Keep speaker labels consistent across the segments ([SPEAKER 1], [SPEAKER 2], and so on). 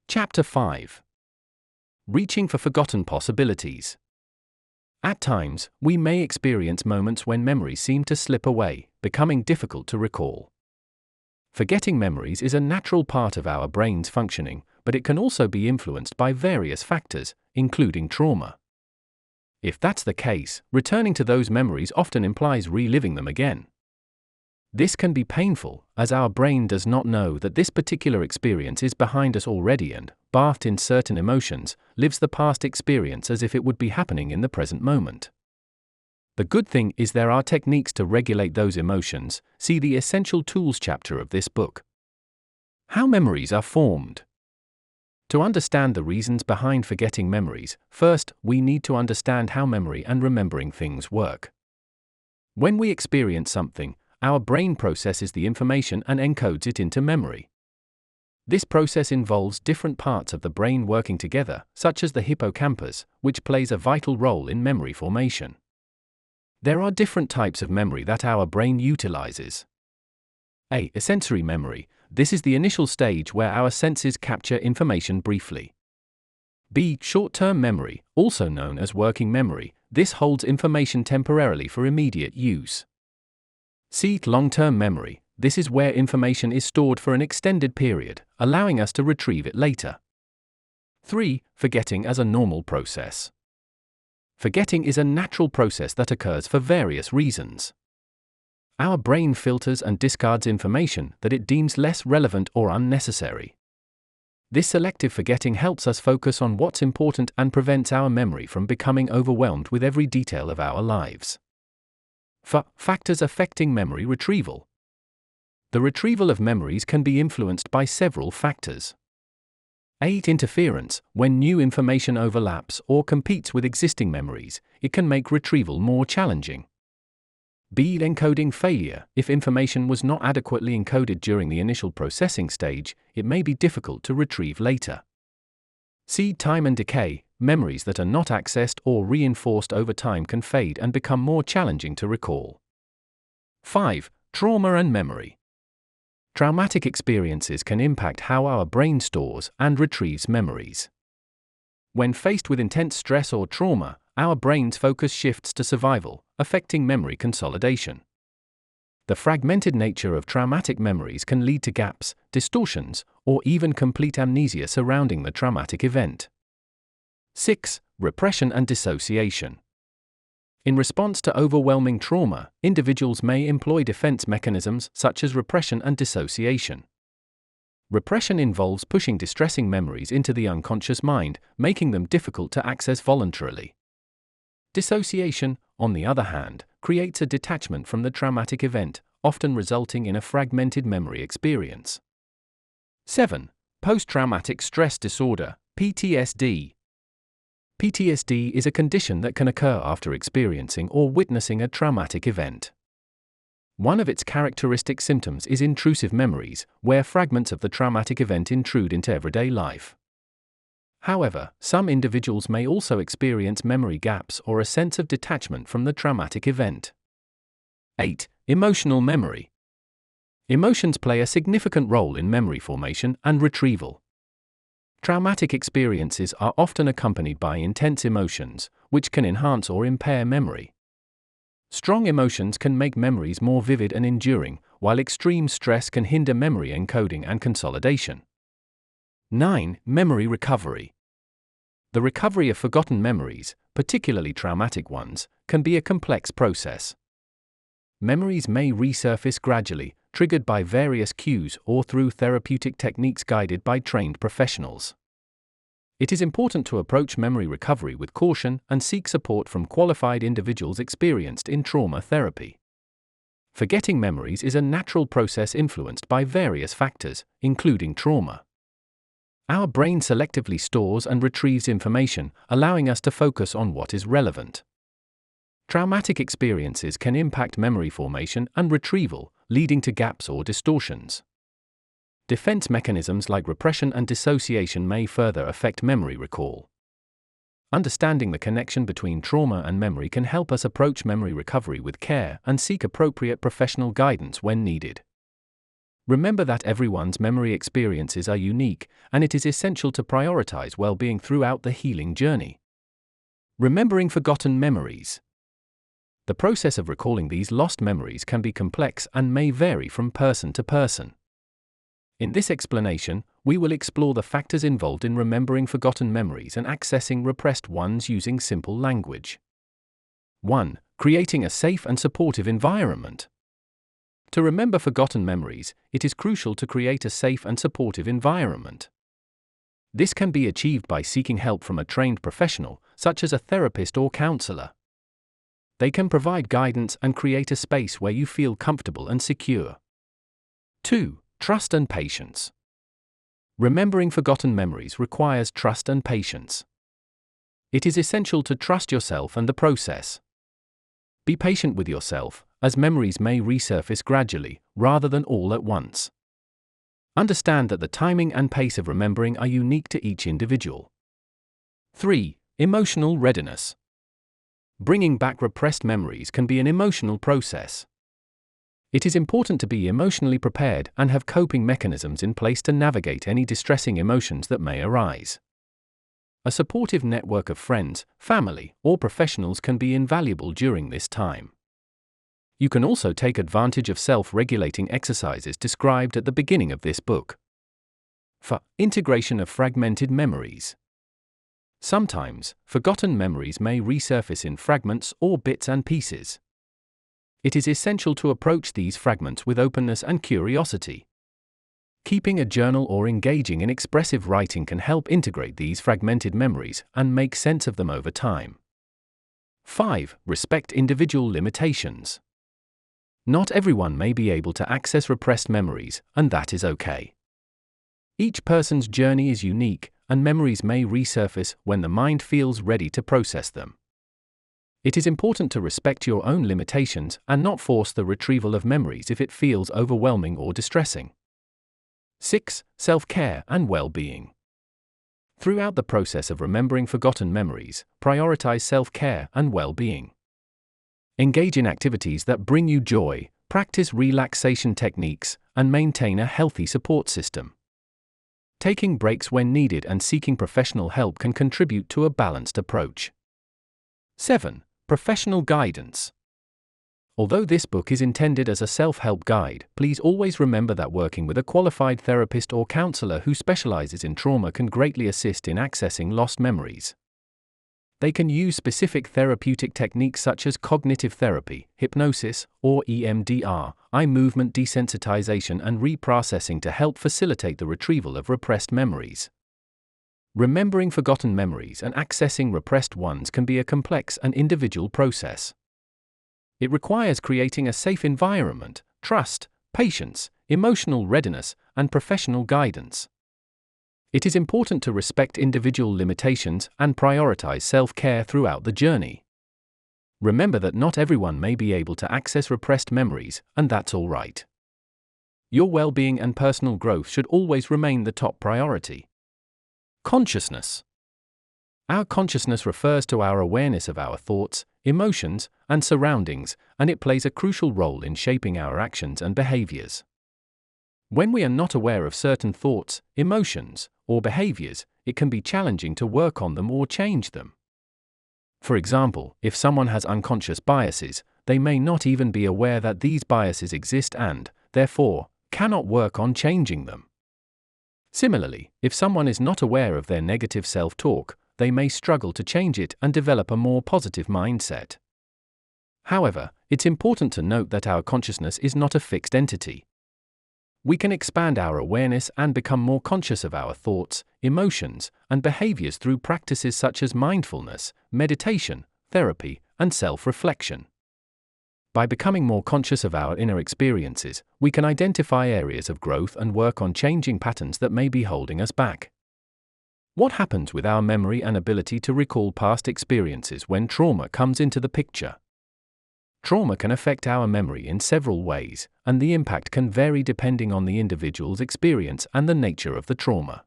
[SPEAKER 1] Chapter 5. Reaching for Forgotten Possibilities. At times, we may experience moments when memories seem to slip away, becoming difficult to recall. Forgetting memories is a natural part of our brain's functioning, but it can also be influenced by various factors, including trauma. If that's the case, returning to those memories often implies reliving them again. This can be painful, as our brain does not know that this particular experience is behind us already and, bathed in certain emotions, lives the past experience as if it would be happening in the present moment. The good thing is there are techniques to regulate those emotions. See the Essential Tools chapter of this book. How memories are formed. To understand the reasons behind forgetting memories, first, we need to understand how memory and remembering things work. When we experience something, our brain processes the information and encodes it into memory. This process involves different parts of the brain working together, such as the hippocampus, which plays a vital role in memory formation. There are different types of memory that our brain utilizes. A. Sensory memory. This is the initial stage where our senses capture information briefly. B. Short-term memory, also known as working memory. This holds information temporarily for immediate use. C. Long-term memory. This is where information is stored for an extended period, allowing us to retrieve it later. 3. Forgetting as a normal process. Forgetting is a natural process that occurs for various reasons. Our brain filters and discards information that it deems less relevant or unnecessary. This selective forgetting helps us focus on what's important and prevents our memory from becoming overwhelmed with every detail of our lives. Factors affecting memory retrieval. The retrieval of memories can be influenced by several factors. 8. Interference. When new information overlaps or competes with existing memories, it can make retrieval more challenging. B. Encoding failure. If information was not adequately encoded during the initial processing stage, it may be difficult to retrieve later. C. Time and decay. Memories that are not accessed or reinforced over time can fade and become more challenging to recall. 5. Trauma and memory. Traumatic experiences can impact how our brain stores and retrieves memories. When faced with intense stress or trauma, our brain's focus shifts to survival, affecting memory consolidation. The fragmented nature of traumatic memories can lead to gaps, distortions, or even complete amnesia surrounding the traumatic event. 6. Repression and dissociation. In response to overwhelming trauma, individuals may employ defense mechanisms such as repression and dissociation. Repression involves pushing distressing memories into the unconscious mind, making them difficult to access voluntarily. Dissociation, on the other hand, creates a detachment from the traumatic event, often resulting in a fragmented memory experience. 7. Post-traumatic stress disorder, PTSD. PTSD is a condition that can occur after experiencing or witnessing a traumatic event. One of its characteristic symptoms is intrusive memories, where fragments of the traumatic event intrude into everyday life. However, some individuals may also experience memory gaps or a sense of detachment from the traumatic event. 8. Emotional memory. Emotions play a significant role in memory formation and retrieval. Traumatic experiences are often accompanied by intense emotions, which can enhance or impair memory. Strong emotions can make memories more vivid and enduring, while extreme stress can hinder memory encoding and consolidation. 9. Memory recovery. The recovery of forgotten memories, particularly traumatic ones, can be a complex process. Memories may resurface gradually, triggered by various cues or through therapeutic techniques guided by trained professionals. It is important to approach memory recovery with caution and seek support from qualified individuals experienced in trauma therapy. Forgetting memories is a natural process influenced by various factors, including trauma. Our brain selectively stores and retrieves information, allowing us to focus on what is relevant. Traumatic experiences can impact memory formation and retrieval, leading to gaps or distortions. Defense mechanisms like repression and dissociation may further affect memory recall. Understanding the connection between trauma and memory can help us approach memory recovery with care and seek appropriate professional guidance when needed. Remember that everyone's memory experiences are unique, and it is essential to prioritize well-being throughout the healing journey. Remembering forgotten memories. The process of recalling these lost memories can be complex and may vary from person to person. In this explanation, we will explore the factors involved in remembering forgotten memories and accessing repressed ones using simple language. 1. Creating a safe and supportive environment. To remember forgotten memories, it is crucial to create a safe and supportive environment. This can be achieved by seeking help from a trained professional, such as a therapist or counselor. They can provide guidance and create a space where you feel comfortable and secure. 2. Trust and patience. Remembering forgotten memories requires trust and patience. It is essential to trust yourself and the process. Be patient with yourself, as memories may resurface gradually, rather than all at once. Understand that the timing and pace of remembering are unique to each individual. 3. Emotional readiness. Bringing back repressed memories can be an emotional process. It is important to be emotionally prepared and have coping mechanisms in place to navigate any distressing emotions that may arise. A supportive network of friends, family, or professionals can be invaluable during this time. You can also take advantage of self-regulating exercises described at the beginning of this book. For integration of fragmented memories. Sometimes, forgotten memories may resurface in fragments or bits and pieces. It is essential to approach these fragments with openness and curiosity. Keeping a journal or engaging in expressive writing can help integrate these fragmented memories and make sense of them over time. 5. Respect individual limitations. Not everyone may be able to access repressed memories, and that is okay. Each person's journey is unique, and memories may resurface when the mind feels ready to process them. It is important to respect your own limitations and not force the retrieval of memories if it feels overwhelming or distressing. 6. Self-care and well-being. Throughout the process of remembering forgotten memories, prioritize self-care and well-being. Engage in activities that bring you joy, practice relaxation techniques, and maintain a healthy support system. Taking breaks when needed and seeking professional help can contribute to a balanced approach. 7. Professional guidance. Although this book is intended as a self-help guide, please always remember that working with a qualified therapist or counselor who specializes in trauma can greatly assist in accessing lost memories. They can use specific therapeutic techniques such as cognitive therapy, hypnosis, or EMDR, eye movement desensitization, and reprocessing to help facilitate the retrieval of repressed memories. Remembering forgotten memories and accessing repressed ones can be a complex and individual process. It requires creating a safe environment, trust, patience, emotional readiness, and professional guidance. It is important to respect individual limitations and prioritize self-care throughout the journey. Remember that not everyone may be able to access repressed memories, and that's all right. Your well-being and personal growth should always remain the top priority. Consciousness. Our consciousness refers to our awareness of our thoughts, emotions, and surroundings, and it plays a crucial role in shaping our actions and behaviors. When we are not aware of certain thoughts, emotions, or behaviors, it can be challenging to work on them or change them. For example, if someone has unconscious biases, they may not even be aware that these biases exist and, therefore, cannot work on changing them. Similarly, if someone is not aware of their negative self-talk, they may struggle to change it and develop a more positive mindset. However, it's important to note that our consciousness is not a fixed entity. We can expand our awareness and become more conscious of our thoughts, emotions, and behaviors through practices such as mindfulness, meditation, therapy, and self-reflection. By becoming more conscious of our inner experiences, we can identify areas of growth and work on changing patterns that may be holding us back. What happens with our memory and ability to recall past experiences when trauma comes into the picture? Trauma can affect our memory in several ways, and the impact can vary depending on the individual's experience and the nature of the trauma.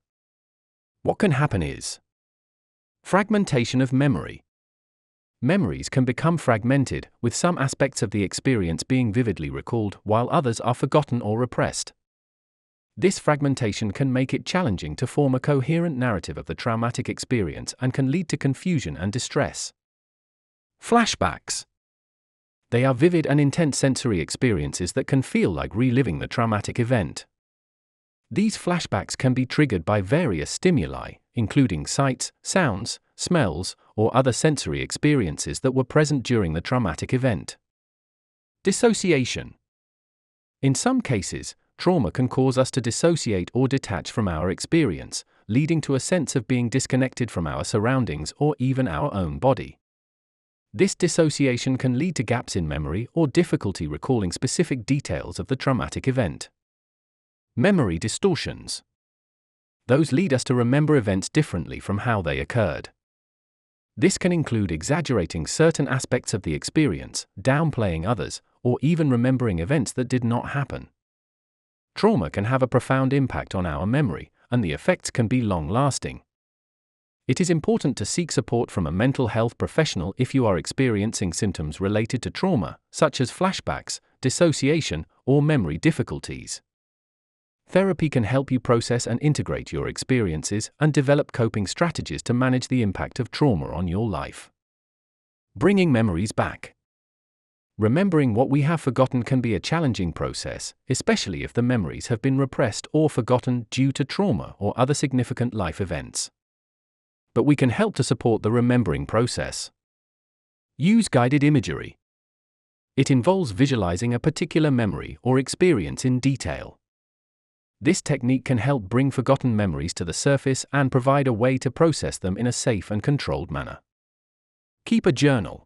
[SPEAKER 1] What can happen is, Fragmentation of memory. Memories can become fragmented, with some aspects of the experience being vividly recalled while others are forgotten or repressed. This fragmentation can make it challenging to form a coherent narrative of the traumatic experience and can lead to confusion and distress. Flashbacks. They are vivid and intense sensory experiences that can feel like reliving the traumatic event. These flashbacks can be triggered by various stimuli, including sights, sounds, smells, or other sensory experiences that were present during the traumatic event. Dissociation. In some cases, trauma can cause us to dissociate or detach from our experience, leading to a sense of being disconnected from our surroundings or even our own body. This dissociation can lead to gaps in memory or difficulty recalling specific details of the traumatic event. Memory distortions. Those lead us to remember events differently from how they occurred. This can include exaggerating certain aspects of the experience, downplaying others, or even remembering events that did not happen. Trauma can have a profound impact on our memory, and the effects can be long-lasting. It is important to seek support from a mental health professional if you are experiencing symptoms related to trauma, such as flashbacks, dissociation, or memory difficulties. Therapy can help you process and integrate your experiences and develop coping strategies to manage the impact of trauma on your life. Bringing memories back. Remembering what we have forgotten can be a challenging process, especially if the memories have been repressed or forgotten due to trauma or other significant life events. But we can help to support the remembering process. Use guided imagery. It involves visualizing a particular memory or experience in detail. This technique can help bring forgotten memories to the surface and provide a way to process them in a safe and controlled manner. Keep a journal.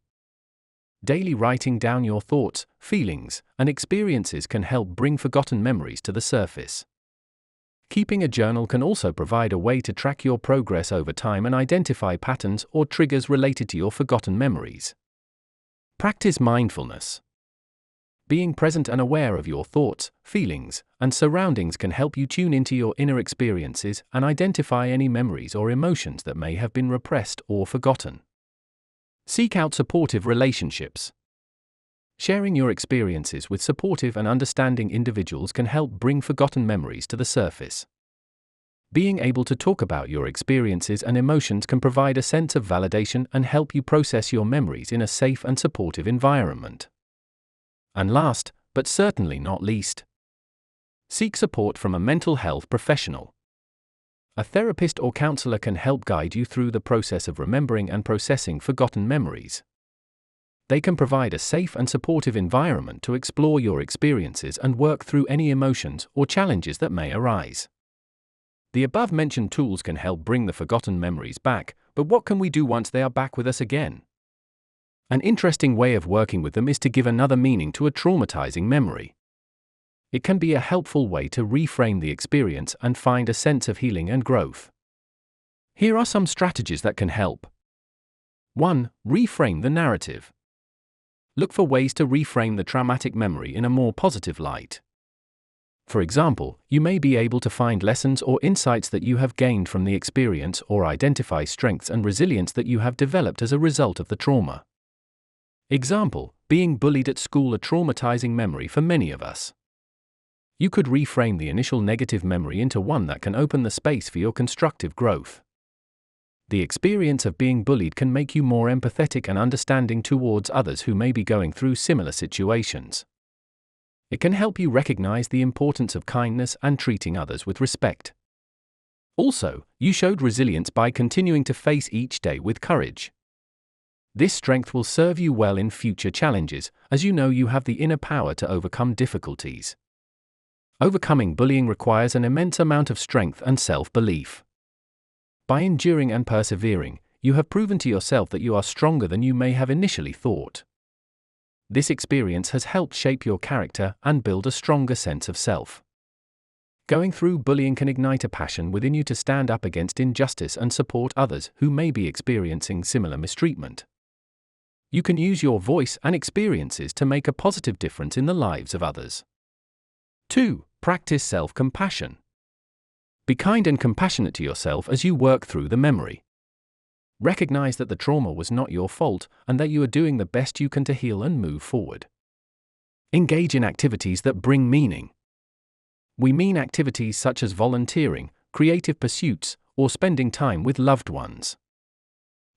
[SPEAKER 1] Daily writing down your thoughts, feelings, and experiences can help bring forgotten memories to the surface. Keeping a journal can also provide a way to track your progress over time and identify patterns or triggers related to your forgotten memories. Practice mindfulness. Being present and aware of your thoughts, feelings, and surroundings can help you tune into your inner experiences and identify any memories or emotions that may have been repressed or forgotten. Seek out supportive relationships. Sharing your experiences with supportive and understanding individuals can help bring forgotten memories to the surface. Being able to talk about your experiences and emotions can provide a sense of validation and help you process your memories in a safe and supportive environment. And last, but certainly not least, seek support from a mental health professional. A therapist or counselor can help guide you through the process of remembering and processing forgotten memories. They can provide a safe and supportive environment to explore your experiences and work through any emotions or challenges that may arise. The above-mentioned tools can help bring the forgotten memories back, but what can we do once they are back with us again? An interesting way of working with them is to give another meaning to a traumatizing memory. It can be a helpful way to reframe the experience and find a sense of healing and growth. Here are some strategies that can help. 1. Reframe the narrative. Look for ways to reframe the traumatic memory in a more positive light. For example, you may be able to find lessons or insights that you have gained from the experience or identify strengths and resilience that you have developed as a result of the trauma. Example, being bullied at school, a traumatizing memory for many of us. You could reframe the initial negative memory into one that can open the space for your constructive growth. The experience of being bullied can make you more empathetic and understanding towards others who may be going through similar situations. It can help you recognize the importance of kindness and treating others with respect. Also, you showed resilience by continuing to face each day with courage. This strength will serve you well in future challenges, as you know you have the inner power to overcome difficulties. Overcoming bullying requires an immense amount of strength and self-belief. By enduring and persevering, you have proven to yourself that you are stronger than you may have initially thought. This experience has helped shape your character and build a stronger sense of self. Going through bullying can ignite a passion within you to stand up against injustice and support others who may be experiencing similar mistreatment. You can use your voice and experiences to make a positive difference in the lives of others. 2. Practice self-compassion. Be kind and compassionate to yourself as you work through the memory. Recognize that the trauma was not your fault and that you are doing the best you can to heal and move forward. Engage in activities that bring meaning. We mean activities such as volunteering, creative pursuits, or spending time with loved ones.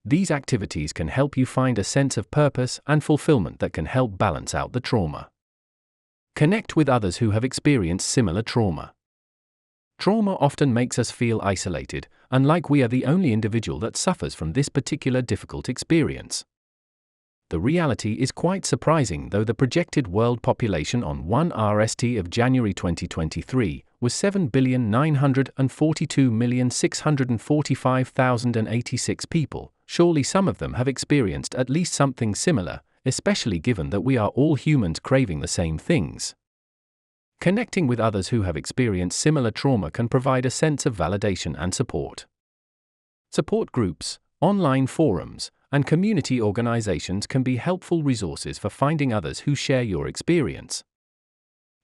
[SPEAKER 1] These activities can help you find a sense of purpose and fulfillment that can help balance out the trauma. Connect with others who have experienced similar trauma. Trauma often makes us feel isolated, and like we are the only individual that suffers from this particular difficult experience. The reality is quite surprising, though the projected world population on 1 RST of January 2023 was 7,942,645,086 people. Surely some of them have experienced at least something similar, especially given that we are all humans craving the same things. Connecting with others who have experienced similar trauma can provide a sense of validation and support. Support groups, online forums, and community organizations can be helpful resources for finding others who share your experience.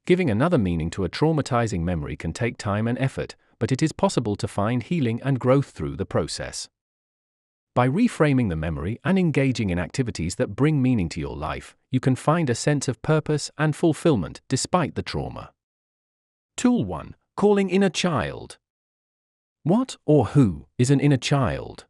[SPEAKER 1] Giving another meaning to a traumatizing memory can take time and effort, but it is possible to find healing and growth through the process. By reframing the memory and engaging in activities that bring meaning to your life, you can find a sense of purpose and fulfillment despite the trauma. Tool 1. Calling inner child. What or who is an inner child?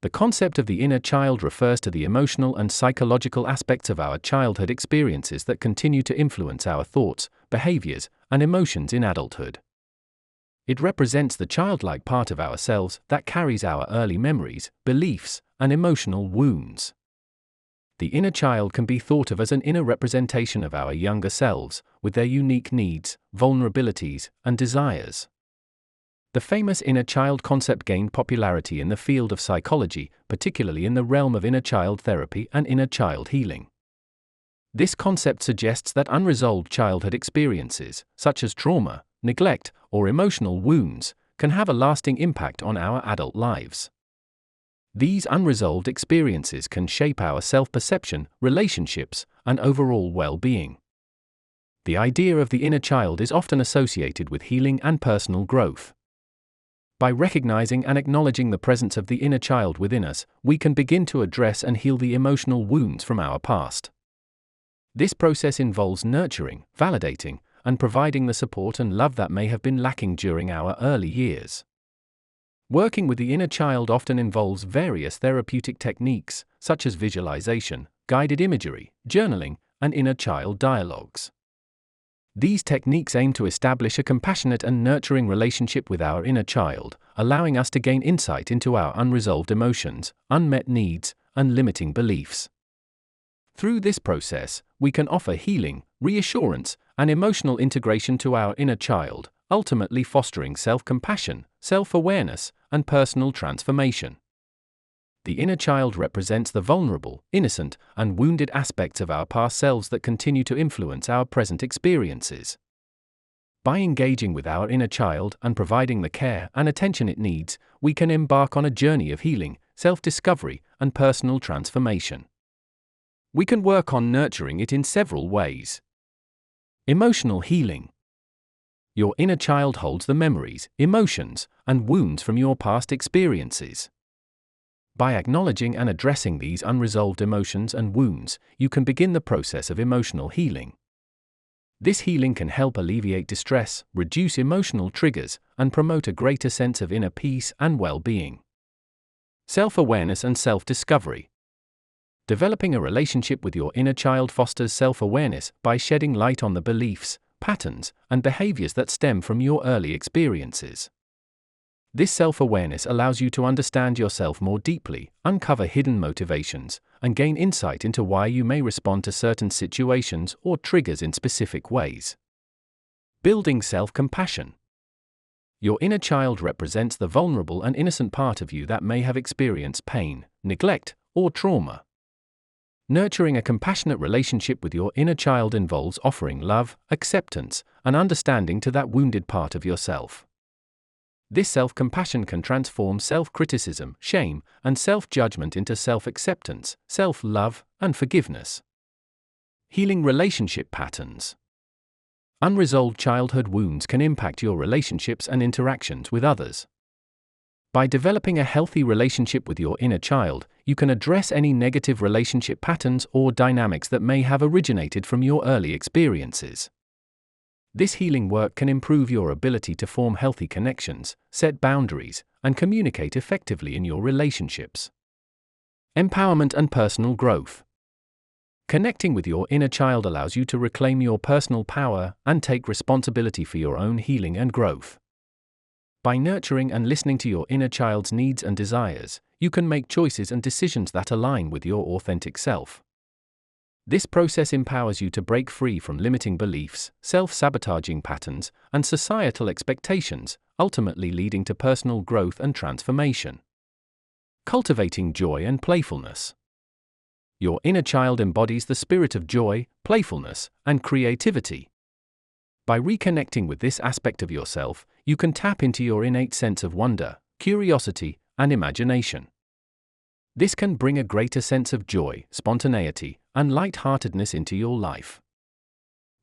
[SPEAKER 1] The concept of the inner child refers to the emotional and psychological aspects of our childhood experiences that continue to influence our thoughts, behaviors, and emotions in adulthood. It represents the childlike part of ourselves that carries our early memories, beliefs, and emotional wounds. The inner child can be thought of as an inner representation of our younger selves, with their unique needs, vulnerabilities, and desires. The famous inner child concept gained popularity in the field of psychology, particularly in the realm of inner child therapy and inner child healing. This concept suggests that unresolved childhood experiences, such as trauma, neglect, or emotional wounds, can have a lasting impact on our adult lives. These unresolved experiences can shape our self-perception, relationships, and overall well-being. The idea of the inner child is often associated with healing and personal growth. By recognizing and acknowledging the presence of the inner child within us, we can begin to address and heal the emotional wounds from our past. This process involves nurturing, validating, and providing the support and love that may have been lacking during our early years. Working with the inner child often involves various therapeutic techniques, such as visualization, guided imagery, journaling, and inner child dialogues. These techniques aim to establish a compassionate and nurturing relationship with our inner child, allowing us to gain insight into our unresolved emotions, unmet needs, and limiting beliefs. Through this process, we can offer healing, reassurance, and emotional integration to our inner child, ultimately fostering self-compassion, self-awareness, and personal transformation. The inner child represents the vulnerable, innocent, and wounded aspects of our past selves that continue to influence our present experiences. By engaging with our inner child and providing the care and attention it needs, we can embark on a journey of healing, self-discovery, and personal transformation. We can work on nurturing it in several ways. Emotional healing. Your inner child holds the memories, emotions, and wounds from your past experiences. By acknowledging and addressing these unresolved emotions and wounds, you can begin the process of emotional healing. This healing can help alleviate distress, reduce emotional triggers, and promote a greater sense of inner peace and well-being. Self-awareness and self-discovery. Developing a relationship with your inner child fosters self-awareness by shedding light on the beliefs, patterns, and behaviors that stem from your early experiences. This self-awareness allows you to understand yourself more deeply, uncover hidden motivations, and gain insight into why you may respond to certain situations or triggers in specific ways. Building self-compassion. Your inner child represents the vulnerable and innocent part of you that may have experienced pain, neglect, or trauma. Nurturing a compassionate relationship with your inner child involves offering love, acceptance, and understanding to that wounded part of yourself. This self-compassion can transform self-criticism, shame, and self-judgment into self-acceptance, self-love, and forgiveness. Healing relationship patterns. Unresolved childhood wounds can impact your relationships and interactions with others. By developing a healthy relationship with your inner child, you can address any negative relationship patterns or dynamics that may have originated from your early experiences. This healing work can improve your ability to form healthy connections, set boundaries, and communicate effectively in your relationships. Empowerment and personal growth. Connecting with your inner child allows you to reclaim your personal power and take responsibility for your own healing and growth. By nurturing and listening to your inner child's needs and desires, you can make choices and decisions that align with your authentic self. This process empowers you to break free from limiting beliefs, self-sabotaging patterns, and societal expectations, ultimately leading to personal growth and transformation. Cultivating joy and playfulness. Your inner child embodies the spirit of joy, playfulness, and creativity. By reconnecting with this aspect of yourself, you can tap into your innate sense of wonder, curiosity, and imagination. This can bring a greater sense of joy, spontaneity, and light-heartedness into your life.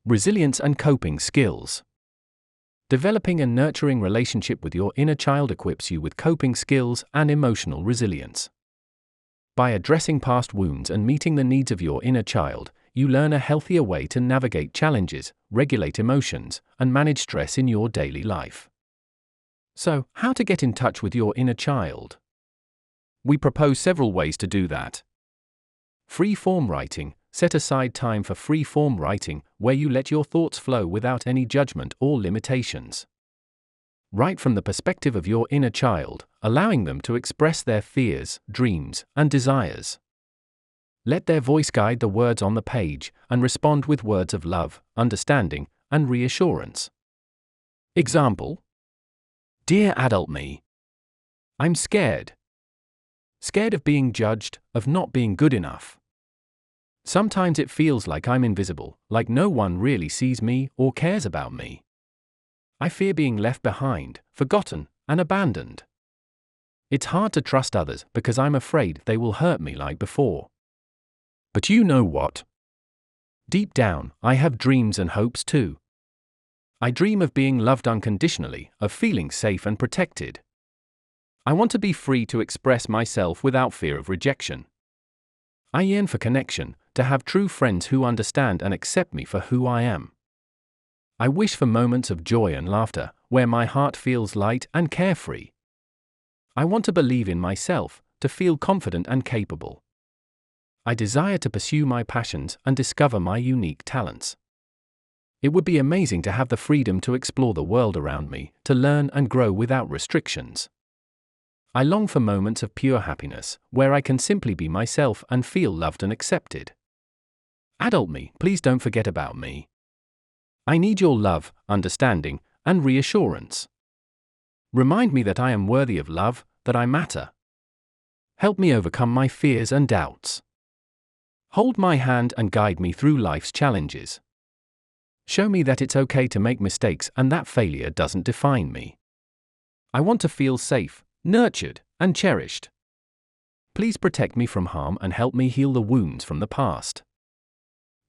[SPEAKER 1] Resilience and coping skills. Developing a nurturing relationship with your inner child equips you with coping skills and emotional resilience. By addressing past wounds and meeting the needs of your inner child, you learn a healthier way to navigate challenges, regulate emotions, and manage stress in your daily life. So, how to get in touch with your inner child? We propose several ways to do that. Free-form writing. Set aside time for free-form writing, where you let your thoughts flow without any judgment or limitations. Write from the perspective of your inner child, allowing them to express their fears, dreams, and desires. Let their voice guide the words on the page, and respond with words of love, understanding, and reassurance. Example: Dear adult me, I'm scared. Scared of being judged, of not being good enough. Sometimes it feels like I'm invisible, like no one really sees me or cares about me. I fear being left behind, forgotten, and abandoned. It's hard to trust others because I'm afraid they will hurt me like before. But you know what? Deep down, I have dreams and hopes too. I dream of being loved unconditionally, of feeling safe and protected. I want to be free to express myself without fear of rejection. I yearn for connection, to have true friends who understand and accept me for who I am. I wish for moments of joy and laughter, where my heart feels light and carefree. I want to believe in myself, to feel confident and capable. I desire to pursue my passions and discover my unique talents. It would be amazing to have the freedom to explore the world around me, to learn and grow without restrictions. I long for moments of pure happiness, where I can simply be myself and feel loved and accepted. Adult me, please don't forget about me. I need your love, understanding, and reassurance. Remind me that I am worthy of love, that I matter. Help me overcome my fears and doubts. Hold my hand and guide me through life's challenges. Show me that it's okay to make mistakes and that failure doesn't define me. I want to feel safe, nurtured, and cherished. Please protect me from harm and help me heal the wounds from the past.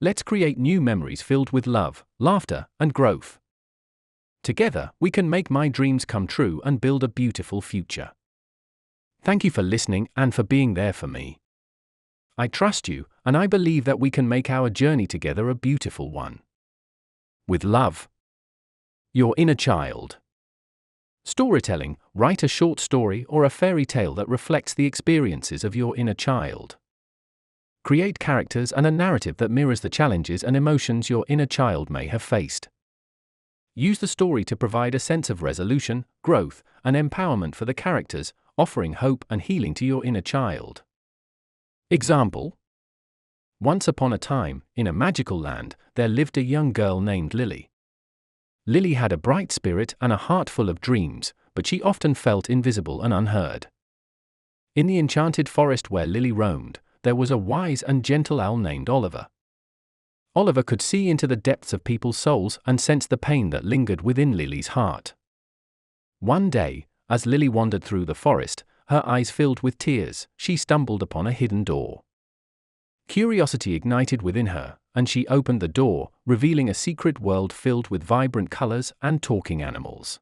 [SPEAKER 1] Let's create new memories filled with love, laughter, and growth. Together, we can make my dreams come true and build a beautiful future. Thank you for listening and for being there for me. I trust you, and I believe that we can make our journey together a beautiful one. With love. Your inner child. Storytelling. Write a short story or a fairy tale that reflects the experiences of your inner child. Create characters and a narrative that mirrors the challenges and emotions your inner child may have faced. Use the story to provide a sense of resolution, growth, and empowerment for the characters, offering hope and healing to your inner child. Example: Once upon a time, in a magical land, there lived a young girl named Lily. Lily had a bright spirit and a heart full of dreams, but she often felt invisible and unheard. In the enchanted forest where Lily roamed, there was a wise and gentle owl named Oliver. Oliver could see into the depths of people's souls and sense the pain that lingered within Lily's heart. One day, as Lily wandered through the forest, her eyes filled with tears, she stumbled upon a hidden door. Curiosity ignited within her, and she opened the door, revealing a secret world filled with vibrant colors and talking animals.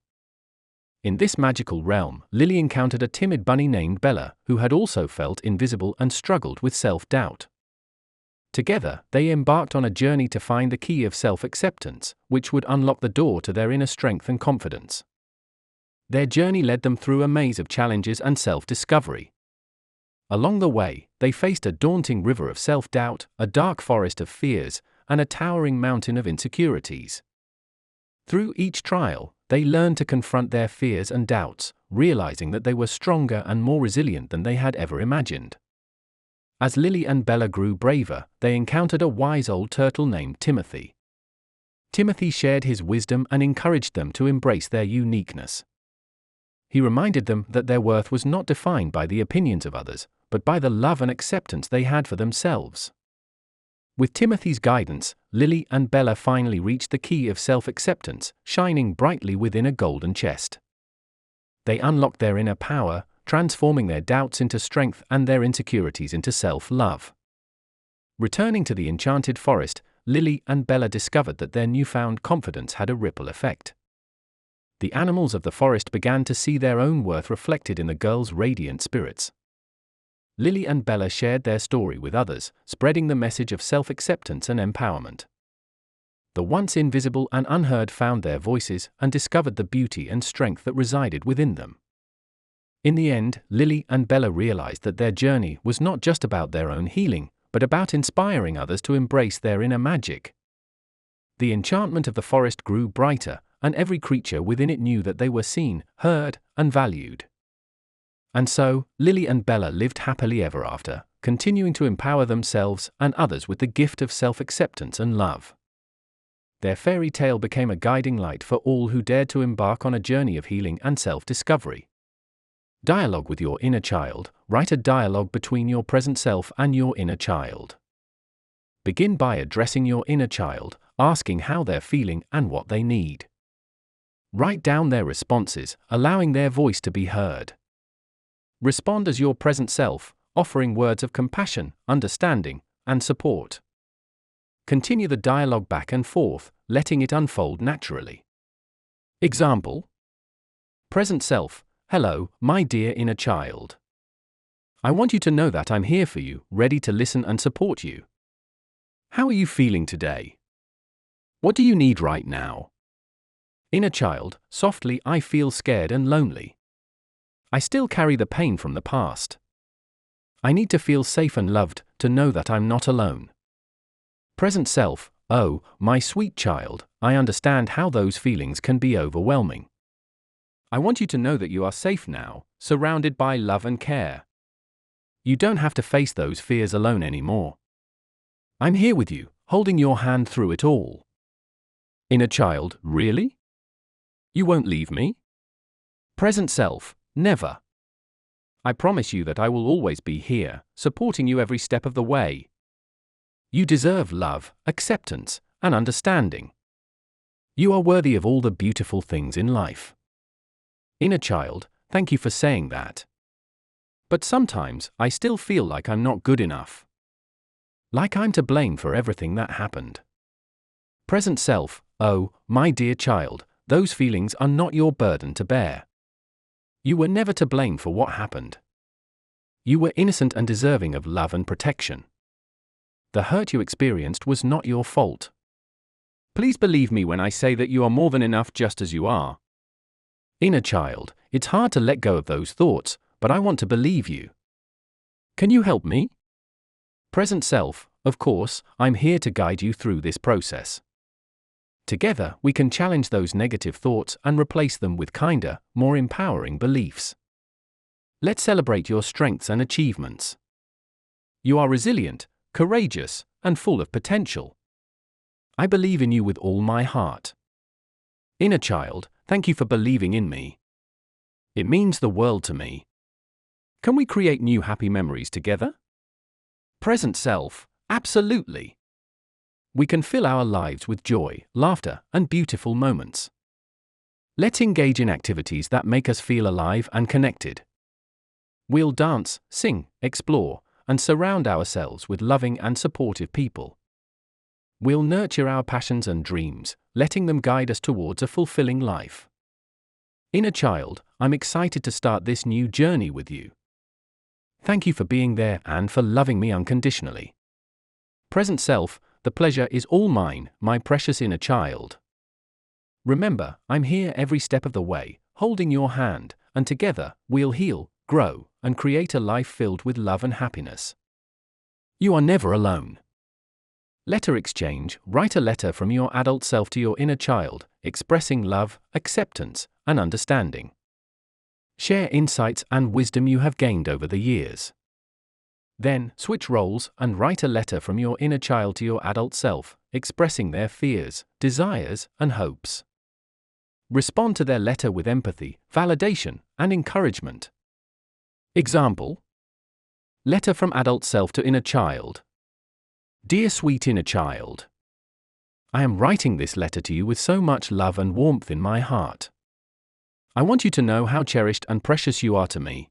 [SPEAKER 1] In this magical realm, Lily encountered a timid bunny named Bella, who had also felt invisible and struggled with self-doubt. Together, they embarked on a journey to find the key of self-acceptance, which would unlock the door to their inner strength and confidence. Their journey led them through a maze of challenges and self-discovery. Along the way, they faced a daunting river of self-doubt, a dark forest of fears, and a towering mountain of insecurities. Through each trial, they learned to confront their fears and doubts, realizing that they were stronger and more resilient than they had ever imagined. As Lily and Bella grew braver, they encountered a wise old turtle named Timothy. Timothy shared his wisdom and encouraged them to embrace their uniqueness. He reminded them that their worth was not defined by the opinions of others, but by the love and acceptance they had for themselves. With Timothy's guidance, Lily and Bella finally reached the key of self-acceptance, shining brightly within a golden chest. They unlocked their inner power, transforming their doubts into strength and their insecurities into self-love. Returning to the enchanted forest, Lily and Bella discovered that their newfound confidence had a ripple effect. The animals of the forest began to see their own worth reflected in the girls' radiant spirits. Lily and Bella shared their story with others, spreading the message of self-acceptance and empowerment. The once invisible and unheard found their voices and discovered the beauty and strength that resided within them. In the end, Lily and Bella realized that their journey was not just about their own healing, but about inspiring others to embrace their inner magic. The enchantment of the forest grew brighter, and every creature within it knew that they were seen, heard, and valued. And so, Lily and Bella lived happily ever after, continuing to empower themselves and others with the gift of self-acceptance and love. Their fairy tale became a guiding light for all who dared to embark on a journey of healing and self-discovery. Dialogue with your inner child. Write a dialogue between your present self and your inner child. Begin by addressing your inner child, asking how they're feeling and what they need. Write down their responses, allowing their voice to be heard. Respond as your present self, offering words of compassion, understanding, and support. Continue the dialogue back and forth, letting it unfold naturally. Example: Present self. Hello, my dear inner child. I want you to know that I'm here for you, ready to listen and support you. How are you feeling today? What do you need right now? Inner child, softly, I feel scared and lonely. I still carry the pain from the past. I need to feel safe and loved, to know that I'm not alone. Present self, oh, my sweet child, I understand how those feelings can be overwhelming. I want you to know that you are safe now, surrounded by love and care. You don't have to face those fears alone anymore. I'm here with you, holding your hand through it all. Inner child, really? You won't leave me? Present self, never. I promise you that I will always be here, supporting you every step of the way. You deserve love, acceptance, and understanding. You are worthy of all the beautiful things in life. Inner child, thank you for saying that. But sometimes, I still feel like I'm not good enough. Like I'm to blame for everything that happened. Present self, oh, my dear child, those feelings are not your burden to bear. You were never to blame for what happened. You were innocent and deserving of love and protection. The hurt you experienced was not your fault. Please believe me when I say that you are more than enough just as you are. Inner child, it's hard to let go of those thoughts, but I want to believe you. Can you help me? Present self, of course, I'm here to guide you through this process. Together, we can challenge those negative thoughts and replace them with kinder, more empowering beliefs. Let's celebrate your strengths and achievements. You are resilient, courageous, and full of potential. I believe in you with all my heart. Inner child, thank you for believing in me. It means the world to me. Can we create new happy memories together? Present self, absolutely. We can fill our lives with joy, laughter, and beautiful moments. Let's engage in activities that make us feel alive and connected. We'll dance, sing, explore, and surround ourselves with loving and supportive people. We'll nurture our passions and dreams, letting them guide us towards a fulfilling life. Inner child, I'm excited to start this new journey with you. Thank you for being there and for loving me unconditionally. Present self, the pleasure is all mine, my precious inner child. Remember, I'm here every step of the way, holding your hand, and together, we'll heal, grow, and create a life filled with love and happiness. You are never alone. Letter exchange. Write a letter from your adult self to your inner child, expressing love, acceptance, and understanding. Share insights and wisdom you have gained over the years. Then, switch roles and write a letter from your inner child to your adult self, expressing their fears, desires, and hopes. Respond to their letter with empathy, validation, and encouragement. Example: Letter from adult self to inner child. Dear sweet inner child, I am writing this letter to you with so much love and warmth in my heart. I want you to know how cherished and precious you are to me.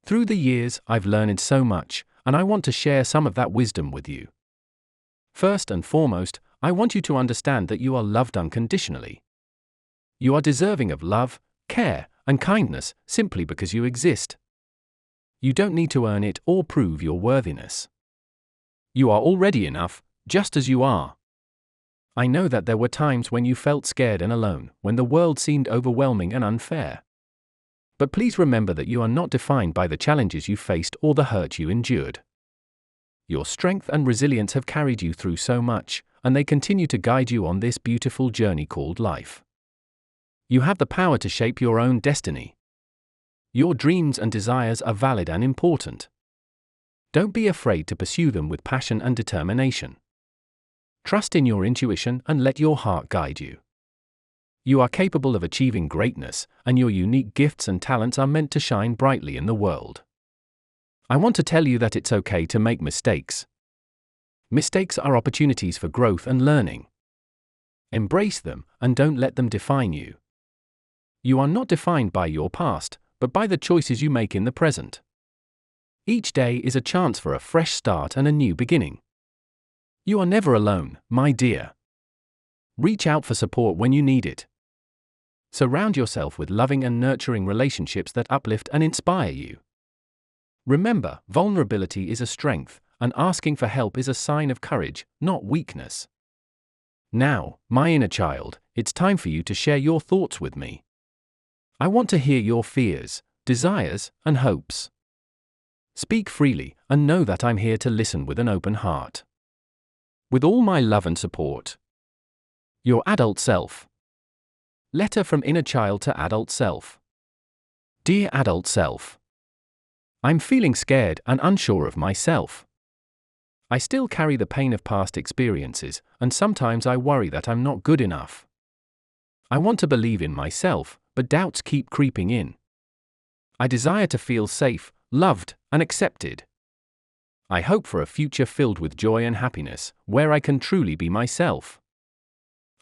[SPEAKER 1] Through the years, I've learned so much, and I want to share some of that wisdom with you. First and foremost, I want you to understand that you are loved unconditionally. You are deserving of love, care, and kindness simply because you exist. You don't need to earn it or prove your worthiness. You are already enough, just as you are. I know that there were times when you felt scared and alone, when the world seemed overwhelming and unfair. But please remember that you are not defined by the challenges you faced or the hurt you endured. Your strength and resilience have carried you through so much, and they continue to guide you on this beautiful journey called life. You have the power to shape your own destiny. Your dreams and desires are valid and important. Don't be afraid to pursue them with passion and determination. Trust in your intuition and let your heart guide you. You are capable of achieving greatness, and your unique gifts and talents are meant to shine brightly in the world. I want to tell you that it's okay to make mistakes. Mistakes are opportunities for growth and learning. Embrace them, and don't let them define you. You are not defined by your past, but by the choices you make in the present. Each day is a chance for a fresh start and a new beginning. You are never alone, my dear. Reach out for support when you need it. Surround yourself with loving and nurturing relationships that uplift and inspire you. Remember, vulnerability is a strength, and asking for help is a sign of courage, not weakness. Now, my inner child, it's time for you to share your thoughts with me. I want to hear your fears, desires, and hopes. Speak freely, and know that I'm here to listen with an open heart. With all my love and support. Your adult self. Letter from inner child to adult self. Dear adult self, I'm feeling scared and unsure of myself. I still carry the pain of past experiences, and sometimes I worry that I'm not good enough. I want to believe in myself, but doubts keep creeping in. I desire to feel safe, loved, and accepted. I hope for a future filled with joy and happiness, where I can truly be myself.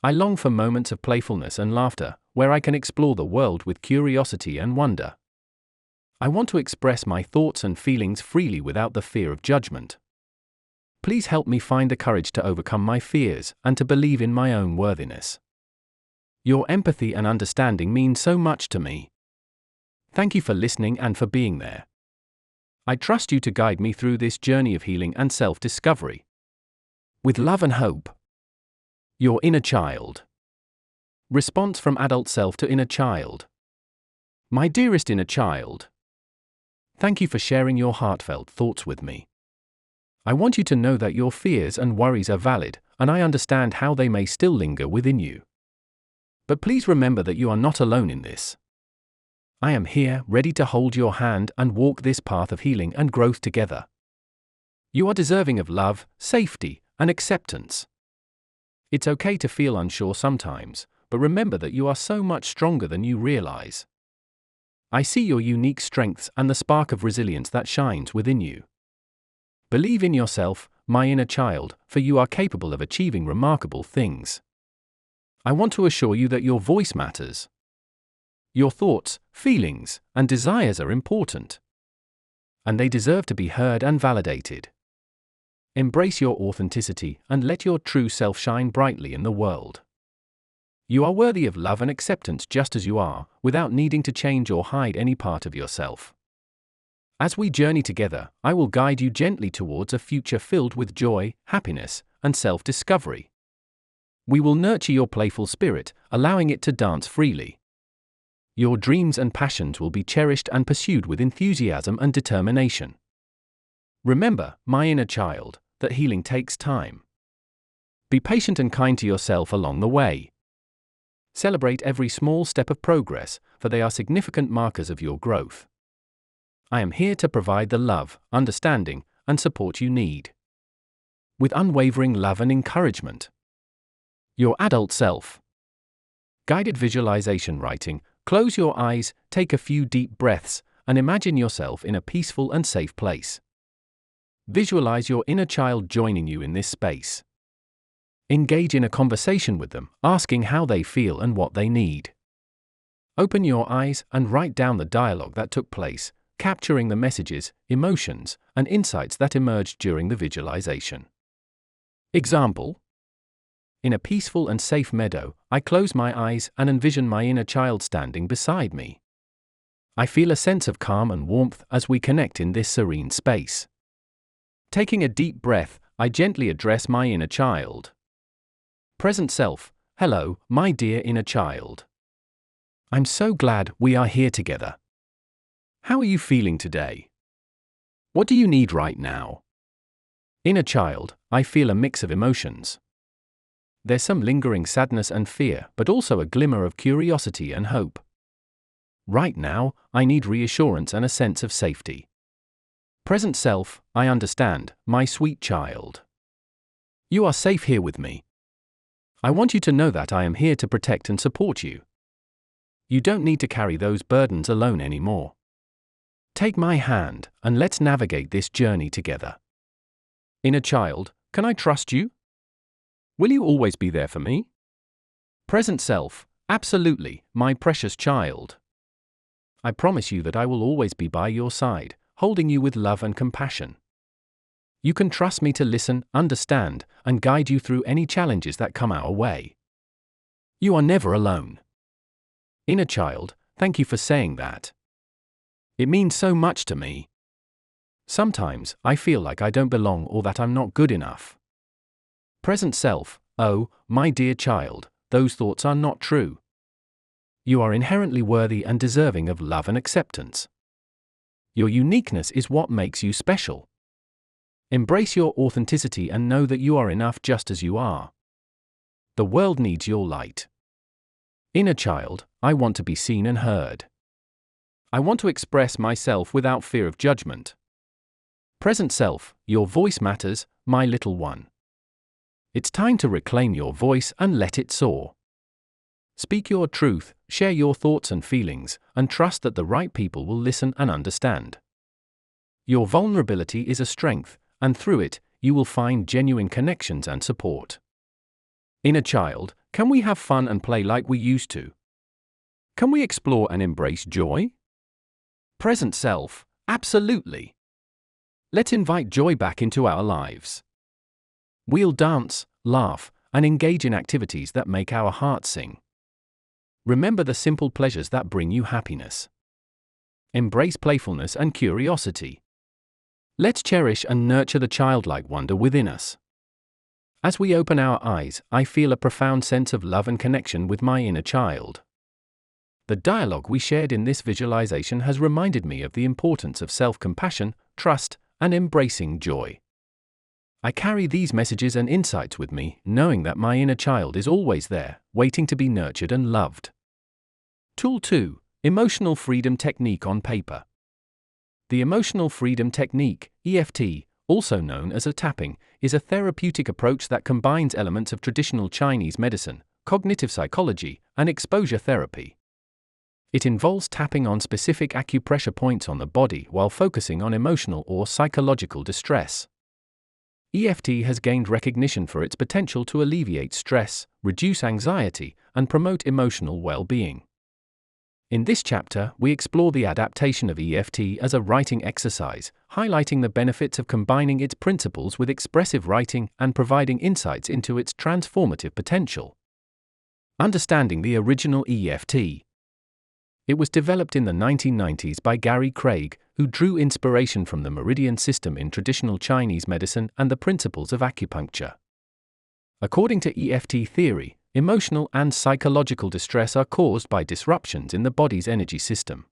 [SPEAKER 1] I long for moments of playfulness and laughter, where I can explore the world with curiosity and wonder. I want to express my thoughts and feelings freely without the fear of judgment. Please help me find the courage to overcome my fears and to believe in my own worthiness. Your empathy and understanding mean so much to me. Thank you for listening and for being there. I trust you to guide me through this journey of healing and self-discovery. With love and hope. Your inner child. Response from adult self to inner child. My dearest inner child, thank you for sharing your heartfelt thoughts with me. I want you to know that your fears and worries are valid, and I understand how they may still linger within you. But please remember that you are not alone in this. I am here, ready to hold your hand and walk this path of healing and growth together. You are deserving of love, safety, and acceptance. It's okay to feel unsure sometimes, but remember that you are so much stronger than you realize. I see your unique strengths and the spark of resilience that shines within you. Believe in yourself, my inner child, for you are capable of achieving remarkable things. I want to assure you that your voice matters. Your thoughts, feelings, and desires are important. And they deserve to be heard and validated. Embrace your authenticity and let your true self shine brightly in the world. You are worthy of love and acceptance just as you are, without needing to change or hide any part of yourself. As we journey together, I will guide you gently towards a future filled with joy, happiness, and self-discovery. We will nurture your playful spirit, allowing it to dance freely. Your dreams and passions will be cherished and pursued with enthusiasm and determination. Remember, my inner child, that healing takes time. Be patient and kind to yourself along the way. Celebrate every small step of progress, for they are significant markers of your growth. I am here to provide the love, understanding, and support you need. With unwavering love and encouragement. Your adult self. Guided visualization writing. Close your eyes, take a few deep breaths, and imagine yourself in a peaceful and safe place. Visualize your inner child joining you in this space. Engage in a conversation with them, asking how they feel and what they need. Open your eyes and write down the dialogue that took place, capturing the messages, emotions, and insights that emerged during the visualization. Example: in a peaceful and safe meadow, I close my eyes and envision my inner child standing beside me. I feel a sense of calm and warmth as we connect in this serene space. Taking a deep breath, I gently address my inner child. Present self: hello, my dear inner child. I'm so glad we are here together. How are you feeling today? What do you need right now? Inner child: I feel a mix of emotions. There's some lingering sadness and fear, but also a glimmer of curiosity and hope. Right now, I need reassurance and a sense of safety. Present self: I understand, my sweet child. You are safe here with me. I want you to know that I am here to protect and support you. You don't need to carry those burdens alone anymore. Take my hand, and let's navigate this journey together. Inner child: can I trust you? Will you always be there for me? Present self: absolutely, my precious child. I promise you that I will always be by your side, holding you with love and compassion. You can trust me to listen, understand, and guide you through any challenges that come our way. You are never alone. Inner child: thank you for saying that. It means so much to me. Sometimes, I feel like I don't belong or that I'm not good enough. Present self: oh, my dear child, those thoughts are not true. You are inherently worthy and deserving of love and acceptance. Your uniqueness is what makes you special. Embrace your authenticity and know that you are enough just as you are. The world needs your light. Inner child: I want to be seen and heard. I want to express myself without fear of judgment. Present self: your voice matters, my little one. It's time to reclaim your voice and let it soar. Speak your truth, share your thoughts and feelings, and trust that the right people will listen and understand. Your vulnerability is a strength, and through it, you will find genuine connections and support. Inner child: can we have fun and play like we used to? Can we explore and embrace joy? Present self: absolutely. Let's invite joy back into our lives. We'll dance, laugh, and engage in activities that make our hearts sing. Remember the simple pleasures that bring you happiness. Embrace playfulness and curiosity. Let's cherish and nurture the childlike wonder within us. As we open our eyes, I feel a profound sense of love and connection with my inner child. The dialogue we shared in this visualization has reminded me of the importance of self-compassion, trust, and embracing joy. I carry these messages and insights with me, knowing that my inner child is always there, waiting to be nurtured and loved. Tool 2: Emotional Freedom Technique on Paper. The Emotional Freedom Technique, EFT, also known as a tapping, is a therapeutic approach that combines elements of traditional Chinese medicine, cognitive psychology, and exposure therapy. It involves tapping on specific acupressure points on the body while focusing on emotional or psychological distress. EFT has gained recognition for its potential to alleviate stress, reduce anxiety, and promote emotional well-being. In this chapter, we explore the adaptation of EFT as a writing exercise, highlighting the benefits of combining its principles with expressive writing and providing insights into its transformative potential. Understanding the original EFT. It was developed in the 1990s by Gary Craig, who drew inspiration from the meridian system in traditional Chinese medicine and the principles of acupuncture. According to EFT theory, emotional and psychological distress are caused by disruptions in the body's energy system.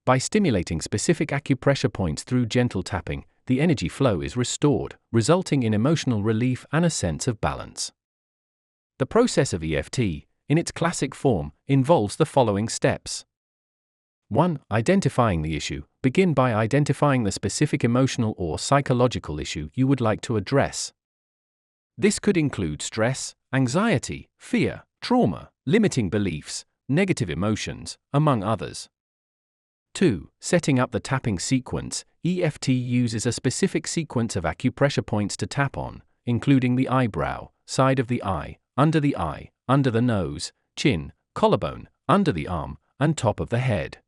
[SPEAKER 1] By stimulating specific acupressure points through gentle tapping, the energy flow is restored, resulting in emotional relief and a sense of balance. The process of EFT, in its classic form, involves the following steps. 1. Identifying the issue. Begin by identifying the specific emotional or psychological issue you would like to address. This could include stress, anxiety, fear, trauma, limiting beliefs, negative emotions, among others. 2. Setting up the tapping sequence. EFT uses a specific sequence of acupressure points to tap on, including the eyebrow, side of the eye, under the nose, chin, collarbone, under the arm, and top of the head.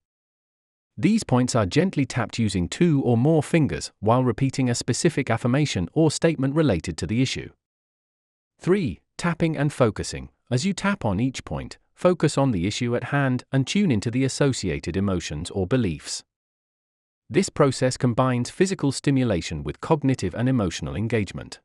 [SPEAKER 1] These points are gently tapped using 2 or more fingers while repeating a specific affirmation or statement related to the issue. 3. Tapping and focusing. As you tap on each point, focus on the issue at hand and tune into the associated emotions or beliefs. This process combines physical stimulation with cognitive and emotional engagement.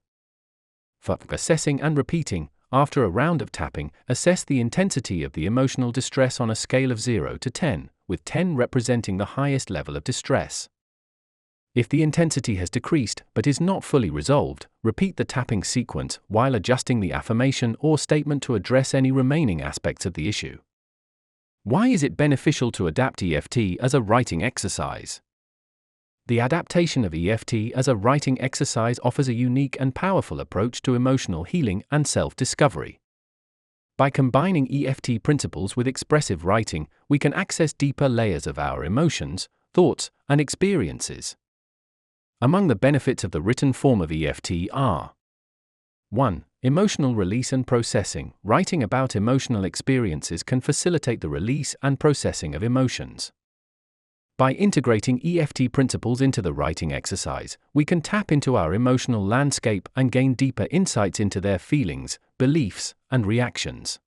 [SPEAKER 1] For assessing and repeating, after a round of tapping, assess the intensity of the emotional distress on a scale of 0 to 10, with 10 representing the highest level of distress. If the intensity has decreased but is not fully resolved, repeat the tapping sequence while adjusting the affirmation or statement to address any remaining aspects of the issue. Why is it beneficial to adapt EFT as a writing exercise? The adaptation of EFT as a writing exercise offers a unique and powerful approach to emotional healing and self-discovery. By combining EFT principles with expressive writing, we can access deeper layers of our emotions, thoughts, and experiences. Among the benefits of the written form of EFT are: 1. Emotional release and processing. Writing about emotional experiences can facilitate the release and processing of emotions. By integrating EFT principles into the writing exercise, we can tap into our emotional landscape and gain deeper insights into their feelings, beliefs, and reactions.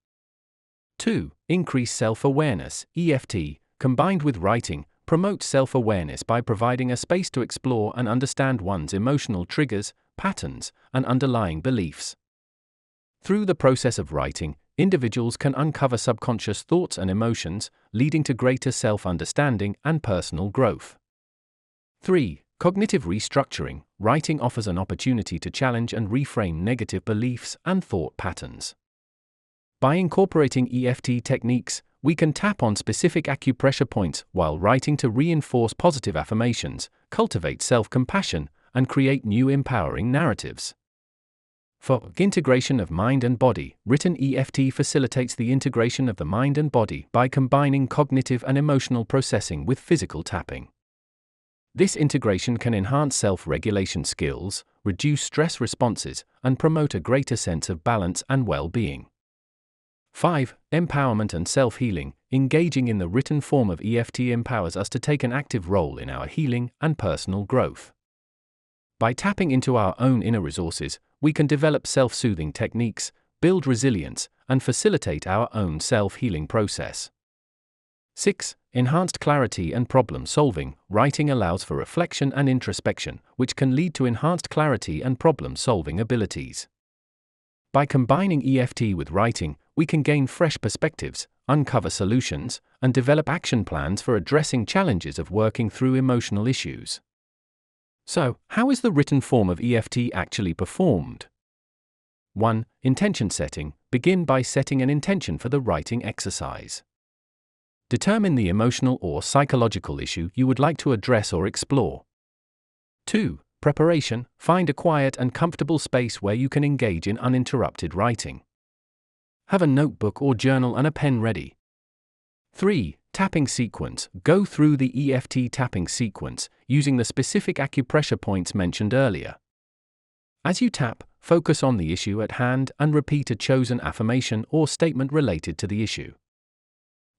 [SPEAKER 1] 2. Increase self-awareness. EFT, combined with writing, promotes self-awareness by providing a space to explore and understand one's emotional triggers, patterns, and underlying beliefs. Through the process of writing, individuals can uncover subconscious thoughts and emotions, leading to greater self-understanding and personal growth. 3. Cognitive restructuring. Writing offers an opportunity to challenge and reframe negative beliefs and thought patterns. By incorporating EFT techniques, we can tap on specific acupressure points while writing to reinforce positive affirmations, cultivate self-compassion, and create new empowering narratives. For integration of mind and body, written EFT facilitates the integration of the mind and body by combining cognitive and emotional processing with physical tapping. This integration can enhance self-regulation skills, reduce stress responses, and promote a greater sense of balance and well-being. 5. Empowerment and self-healing. Engaging in the written form of EFT empowers us to take an active role in our healing and personal growth. By tapping into our own inner resources, we can develop self-soothing techniques, build resilience, and facilitate our own self-healing process. 6. Enhanced clarity and problem-solving. Writing allows for reflection and introspection, which can lead to enhanced clarity and problem-solving abilities. By combining EFT with writing, we can gain fresh perspectives, uncover solutions, and develop action plans for addressing challenges of working through emotional issues. So, how is the written form of EFT actually performed? 1. Intention setting. Begin by setting an intention for the writing exercise. Determine the emotional or psychological issue you would like to address or explore. 2. Preparation. Find a quiet and comfortable space where you can engage in uninterrupted writing. Have a notebook or journal and a pen ready. 3. Tapping sequence. Go through the EFT tapping sequence, using the specific acupressure points mentioned earlier. As you tap, focus on the issue at hand and repeat a chosen affirmation or statement related to the issue.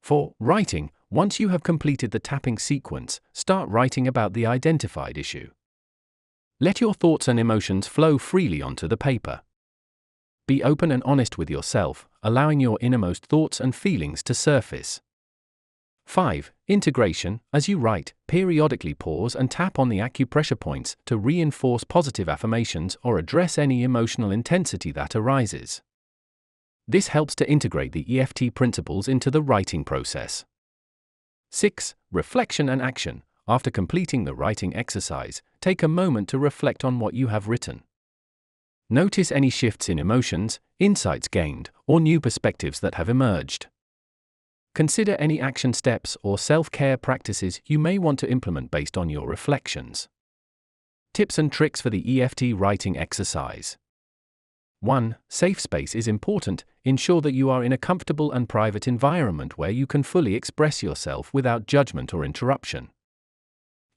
[SPEAKER 1] 4. Writing. Once you have completed the tapping sequence, start writing about the identified issue. Let your thoughts and emotions flow freely onto the paper. Be open and honest with yourself, allowing your innermost thoughts and feelings to surface. 5. Integration. As you write, periodically pause and tap on the acupressure points to reinforce positive affirmations or address any emotional intensity that arises. This helps to integrate the EFT principles into the writing process. 6. Reflection and action. After completing the writing exercise, take a moment to reflect on what you have written. Notice any shifts in emotions, insights gained, or new perspectives that have emerged. Consider any action steps or self-care practices you may want to implement based on your reflections. Tips and tricks for the EFT writing exercise. 1. Safe space is important. Ensure that you are in a comfortable and private environment where you can fully express yourself without judgment or interruption.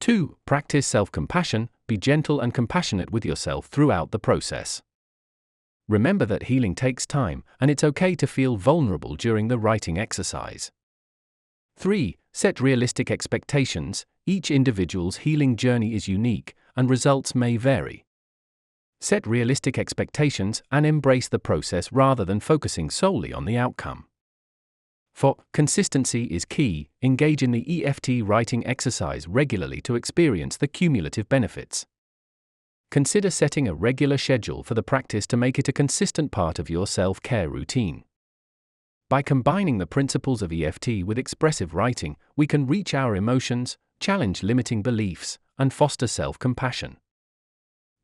[SPEAKER 1] 2. Practice self-compassion. Be gentle and compassionate with yourself throughout the process. Remember that healing takes time, and it's okay to feel vulnerable during the writing exercise. 3. Set realistic expectations. Each individual's healing journey is unique, and results may vary. Set realistic expectations and embrace the process rather than focusing solely on the outcome. 4. Consistency is key. Engage in the EFT writing exercise regularly to experience the cumulative benefits. Consider setting a regular schedule for the practice to make it a consistent part of your self-care routine. By combining the principles of EFT with expressive writing, we can reach our emotions, challenge limiting beliefs, and foster self-compassion.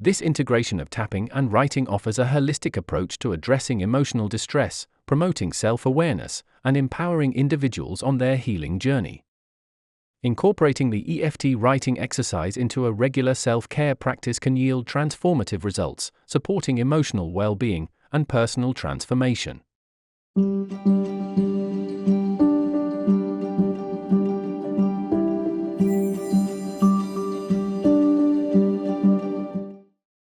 [SPEAKER 1] This integration of tapping and writing offers a holistic approach to addressing emotional distress, promoting self-awareness, and empowering individuals on their healing journey. Incorporating the EFT writing exercise into a regular self-care practice can yield transformative results, supporting emotional well-being and personal transformation.